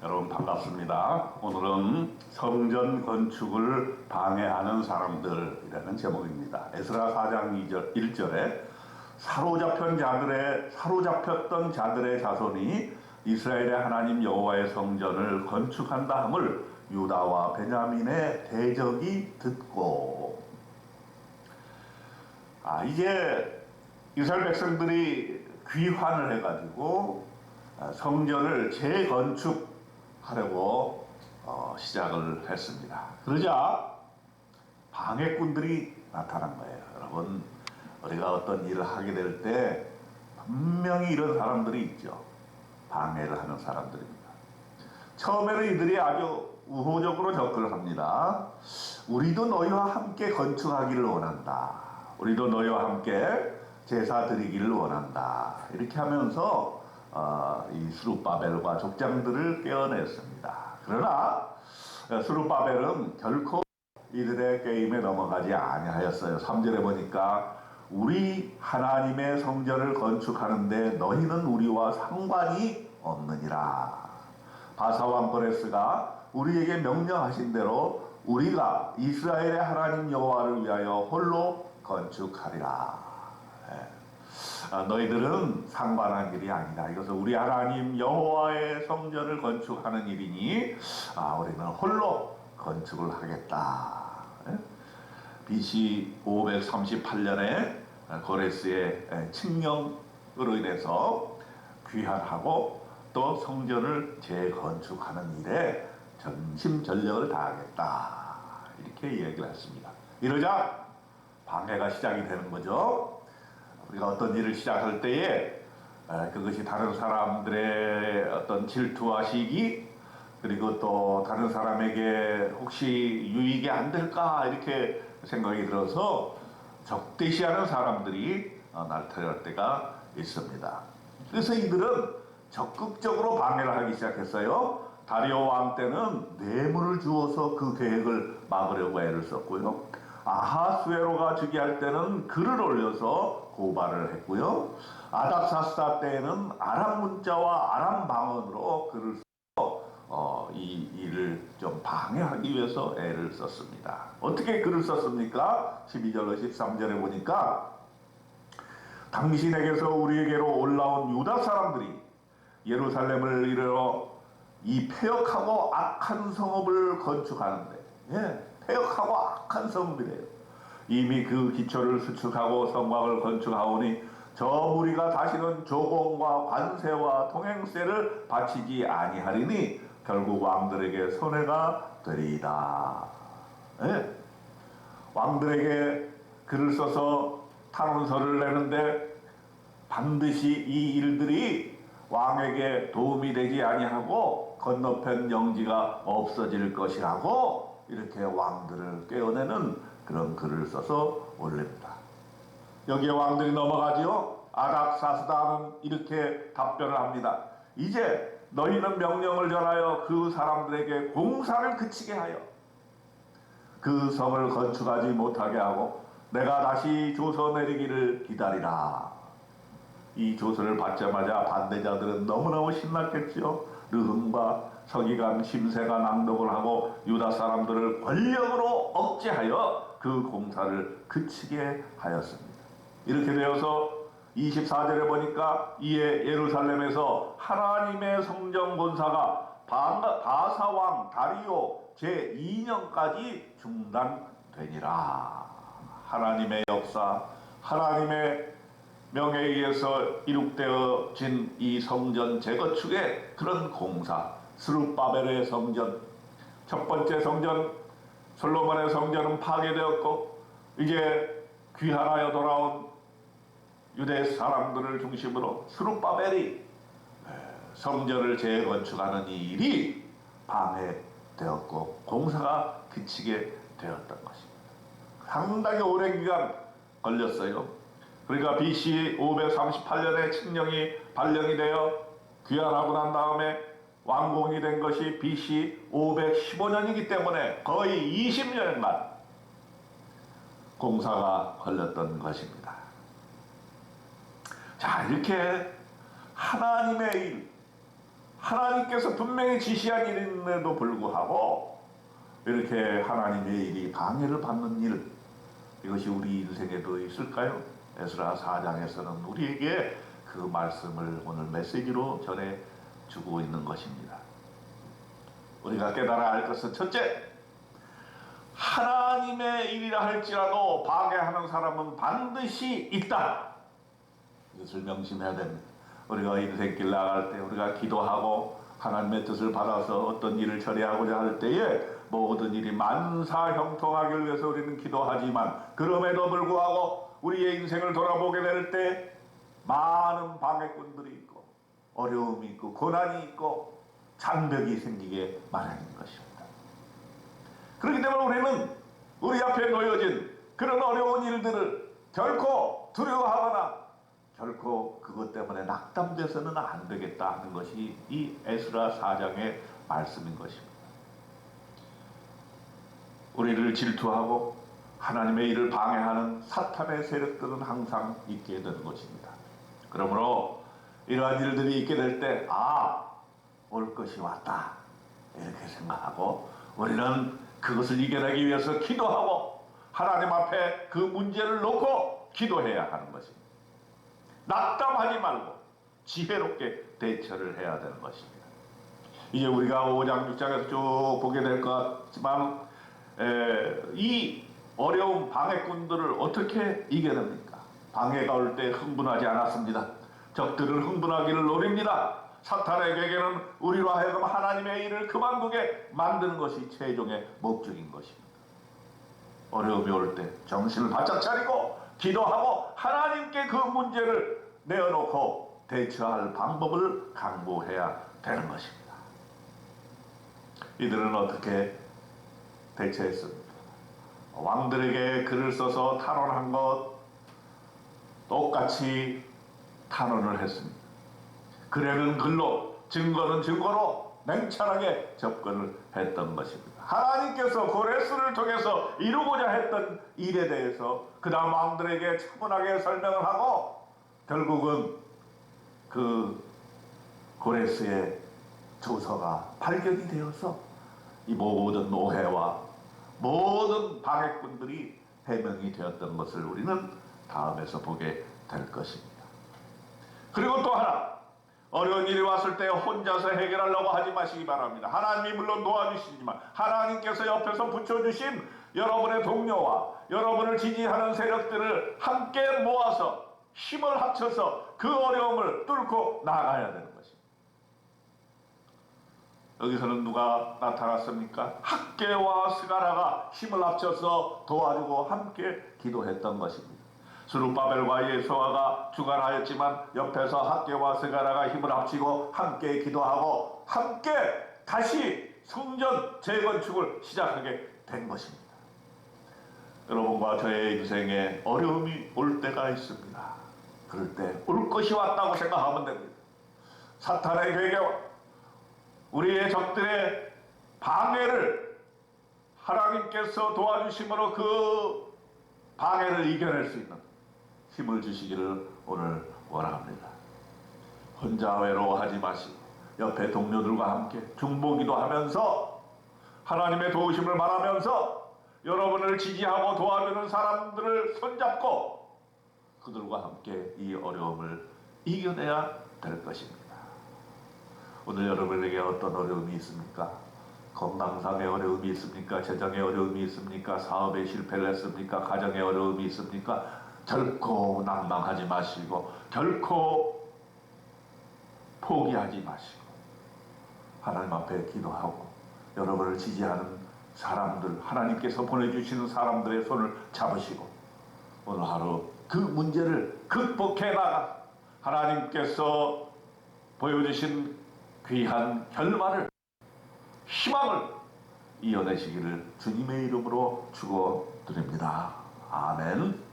여러분 반갑습니다. 오늘은 성전 건축을 방해하는 사람들이라는 제목입니다. 에스라 4장 1절에 사로잡혔던 자들의 자손이 이스라엘의 하나님 여호와의 성전을 건축한다 함을 유다와 베냐민의 대적이 듣고, 이제 이스라엘 백성들이 귀환을 해가지고 성전을 재건축하려고 시작을 했습니다. 그러자 방해꾼들이 나타난 거예요. 여러분, 우리가 어떤 일을 하게 될 때 분명히 이런 사람들이 있죠. 방해를 하는 사람들입니다. 처음에는 이들이 아주 우호적으로 접근을 합니다. 우리도 너희와 함께 건축하기를 원한다. 우리도 너희와 함께 제사 드리기를 원한다. 이렇게 하면서 이 스룹바벨과 족장들을 깨어냈습니다. 그러나 스룹바벨은 결코 이들의 게임에 넘어가지 아니하였어요. 3절에 보니까 우리 하나님의 성전을 건축하는데 너희는 우리와 상관이 없느니라. 바사왕 고레스가 우리에게 명령하신 대로 우리가 이스라엘의 하나님 여호와를 위하여 홀로 건축하리라. 너희들은 상관한 일이 아니다. 이것은 우리 하나님 여호와의 성전을 건축하는 일이니 우리는 홀로 건축을 하겠다. BC 538년에 고레스의 칙령으로 인해서 귀환하고 또 성전을 재건축하는 일에 전심전력을 다하겠다. 이렇게 얘기를 했습니다. 이러자 방해가 시작이 되는 거죠. 우리가 어떤 일을 시작할 때에 그것이 다른 사람들의 어떤 질투와 시기, 그리고 또 다른 사람에게 혹시 유익이 안 될까 이렇게 생각이 들어서 적대시하는 사람들이 나타날 때가 있습니다. 그래서 이들은 적극적으로 방해를 하기 시작했어요. 다리오 왕 때는 뇌물을 주어서 그 계획을 막으려고 애를 썼고요. 아하수에로가 즉위할 때는 글을 올려서 고발을 했고요. 아닥사스다 때에는 아람 문자와 아람 방언으로 글을 써서 이 일을 좀 방해하기 위해서 애를 썼습니다. 어떻게 글을 썼습니까? 12절로 13절에 보니까 당신에게서 우리에게로 올라온 유다 사람들이 예루살렘을 이르러 이 폐역하고 악한 성읍을 건축하는데, 폐역하고 악한 성읍이래요. 이미 그 기초를 수축하고 성곽을 건축하오니 저 무리가 다시는 조공과 관세와 통행세를 바치지 아니하리니 결국 왕들에게 손해가 되리이다. 왕들에게 글을 써서 탄원서를 내는데 반드시 이 일들이 왕에게 도움이 되지 아니하고 건너편 영지가 없어질 것이라고 이렇게 왕들을 깨어내는 그런 글을 써서 올립니다. 여기에 왕들이 넘어가지요. 아닥사스다는 이렇게 답변을 합니다. 이제 너희는 명령을 전하여 그 사람들에게 공사를 그치게 하여 그 성을 건축하지 못하게 하고 내가 다시 조서 내리기를 기다리라. 이 조서를 받자마자 반대자들은 너무너무 신났겠죠. 르흠과 서기관 심세가 낭독을 하고 유다 사람들을 권력으로 억제하여 그 공사를 그치게 하였습니다. 이렇게 되어서 24절에 보니까 이에 예루살렘에서 하나님의 성전 건사가 바사왕 다리오 제2년까지 중단되니라. 하나님의 역사, 하나님의 명에 의해서 이룩되어진 이 성전 재건축의 그런 공사, 스룹바벨의 성전, 첫 번째 성전 솔로몬의 성전은 파괴되었고 이제 귀환하여 돌아온 유대 사람들을 중심으로 스룹바벨이 성전을 재건축하는 이 일이 방해되었고 공사가 그치게 되었던 것입니다. 상당히 오랜 기간 걸렸어요. 그러니까 BC 538년에 칙령이 발령이 되어 귀환하고 난 다음에 완공이 된 것이 BC 515년이기 때문에 거의 20년간 공사가 걸렸던 것입니다. 자, 이렇게 하나님의 일, 하나님께서 분명히 지시한 일임에도 불구하고 이렇게 하나님의 일이 방해를 받는 일, 이것이 우리 인생에도 있을까요? 에스라 4장에서는 우리에게 그 말씀을 오늘 메시지로 전해주고 있는 것입니다. 우리가 깨달아야 할 것은 첫째, 하나님의 일이라 할지라도 방해하는 사람은 반드시 있다. 이것을 명심해야 됩니다. 우리가 인생길 나갈 때 우리가 기도하고 하나님의 뜻을 받아서 어떤 일을 처리하고자 할 때에 모든 일이 만사형통하기를 위해서 우리는 기도하지만, 그럼에도 불구하고 우리의 인생을 돌아보게 될 때 많은 방해꾼들이 있고 어려움이 있고 고난이 있고 장벽이 생기게 마련인 것입니다. 그렇기 때문에 우리는 우리 앞에 놓여진 그런 어려운 일들을 결코 두려워하거나 결코 그것 때문에 낙담돼서는 안 되겠다 하는 것이 이 에스라 4장의 말씀인 것입니다. 우리를 질투하고 하나님의 일을 방해하는 사탄의 세력들은 항상 있게 되는 것입니다. 그러므로 이러한 일들이 있게 될 때 올 것이 왔다 이렇게 생각하고 우리는 그것을 이겨내기 위해서 기도하고 하나님 앞에 그 문제를 놓고 기도해야 하는 것입니다. 낙담하지 말고 지혜롭게 대처를 해야 되는 것입니다. 이제 우리가 5장 6장에서 쭉 보게 될 것 같지만 이 어려운 방해꾼들을 어떻게 이겨냅니까? 방해가 올 때 흥분하지 않았습니다. 적들을 흥분하기를 노립니다. 사탄에게는 우리로 하여금 하나님의 일을 그만두게 만드는 것이 최종의 목적인 것입니다. 어려움이 올 때 정신을 바짝 차리고 기도하고 하나님께 그 문제를 내어놓고 대처할 방법을 강구해야 되는 것입니다. 이들은 어떻게 대처했습니까? 왕들에게 글을 써서 탄원한 것 똑같이 탄원을 했습니다. 글에는 글로, 증거는 증거로 냉철하게 접근을 했던 것입니다. 하나님께서 고레스를 통해서 이루고자 했던 일에 대해서 그 다음 왕들에게 차분하게 설명을 하고 결국은 그 고레스의 조서가 발견이 되어서 이 모든 오해와 모든 방해꾼들이 해명이 되었던 것을 우리는 다음에서 보게 될 것입니다. 그리고 또 하나, 어려운 일이 왔을 때 혼자서 해결하려고 하지 마시기 바랍니다. 하나님이 물론 도와주시지만 하나님께서 옆에서 붙여주신 여러분의 동료와 여러분을 지지하는 세력들을 함께 모아서 힘을 합쳐서 그 어려움을 뚫고 나가야 되는 것입니다. 여기서는 누가 나타났습니까? 학개와 스가랴가 힘을 합쳐서 도와주고 함께 기도했던 것입니다. 스룹바벨과 예수아가 주관하였지만 옆에서 학개와 스가랴가 힘을 합치고 함께 기도하고 함께 다시 성전 재건축을 시작하게 된 것입니다. 여러분과 저의 인생에 어려움이 올 때가 있습니다. 그럴 때 올 것이 왔다고 생각하면 됩니다. 사탄의 괴계와 우리의 적들의 방해를 하나님께서 도와주심으로 그 방해를 이겨낼 수 있는 힘을 주시기를 오늘 원합니다. 혼자 외로워하지 마시고 옆에 동료들과 함께 중보기도 하면서 하나님의 도우심을 말하면서 여러분을 지지하고 도와주는 사람들을 손잡고 그들과 함께 이 어려움을 이겨내야 될 것입니다. 오늘 여러분에게 어떤 어려움이 있습니까? 건강상의 어려움이 있습니까? 재정의 어려움이 있습니까? 사업에 실패를 했습니까? 가정의 어려움이 있습니까? 결코 낭망하지 마시고 결코 포기하지 마시고 하나님 앞에 기도하고 여러분을 지지하는 사람들, 하나님께서 보내주시는 사람들의 손을 잡으시고 오늘 하루 그 문제를 극복해 나가 하나님께서 보여주신 귀한 결말을, 희망을 이어내시기를 주님의 이름으로 축원드립니다. 아멘.